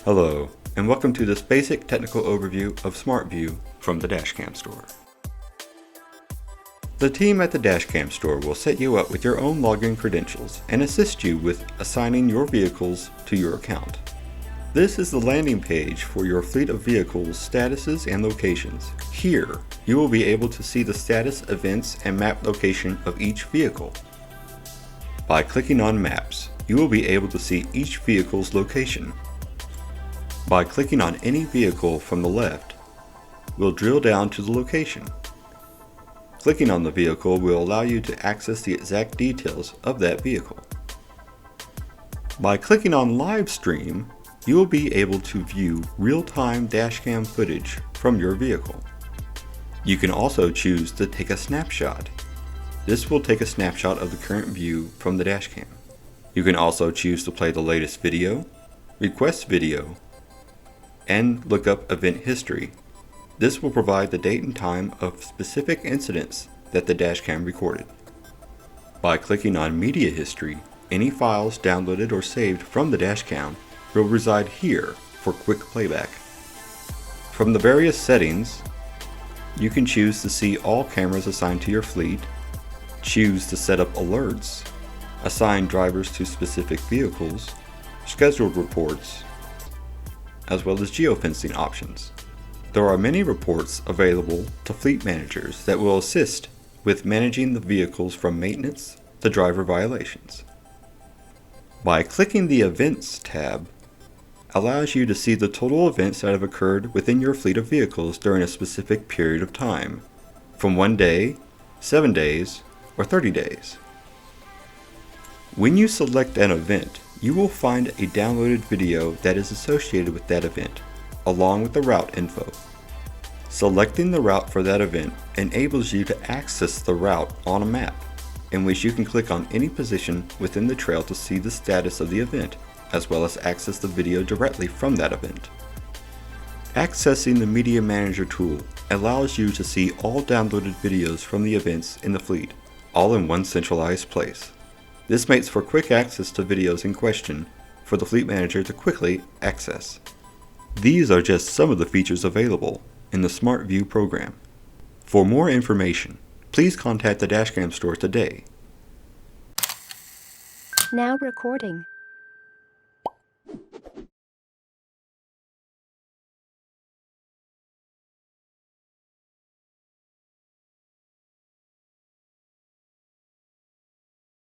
Hello, and welcome to this basic technical overview of SmartView from the Dashcam Store. The team at the Dashcam Store will set you up with your own login credentials and assist you with assigning your vehicles to your account. This is the landing page for your fleet of vehicles' statuses and locations. Here, you will be able to see the status, events, and map location of each vehicle. By clicking on Maps, you will be able to see each vehicle's location. By clicking on any vehicle from the left, we'll drill down to the location. Clicking on the vehicle will allow you to access the exact details of that vehicle. By clicking on Live Stream, you will be able to view real-time dashcam footage from your vehicle. You can also choose to take a snapshot. This will take a snapshot of the current view from the dashcam. You can also choose to play the latest video, request video, and look up event history. This will provide the date and time of specific incidents that the dashcam recorded. By clicking on Media History, any files downloaded or saved from the dashcam will reside here for quick playback. From the various settings, you can choose to see all cameras assigned to your fleet, choose to set up alerts, assign drivers to specific vehicles, scheduled reports, as well as geofencing options. There are many reports available to fleet managers that will assist with managing the vehicles from maintenance to driver violations. By clicking the Events tab, allows you to see the total events that have occurred within your fleet of vehicles during a specific period of time, from 1 day, 7 days, or 30 days. When you select an event, you will find a downloaded video that is associated with that event, along with the route info. Selecting the route for that event enables you to access the route on a map, in which you can click on any position within the trail to see the status of the event, as well as access the video directly from that event. Accessing the Media Manager tool allows you to see all downloaded videos from the events in the fleet, all in one centralized place. This makes for quick access to videos in question for the fleet manager to quickly access. These are just some of the features available in the SmartView program. For more information, please contact the Dashcam Store today. Now recording.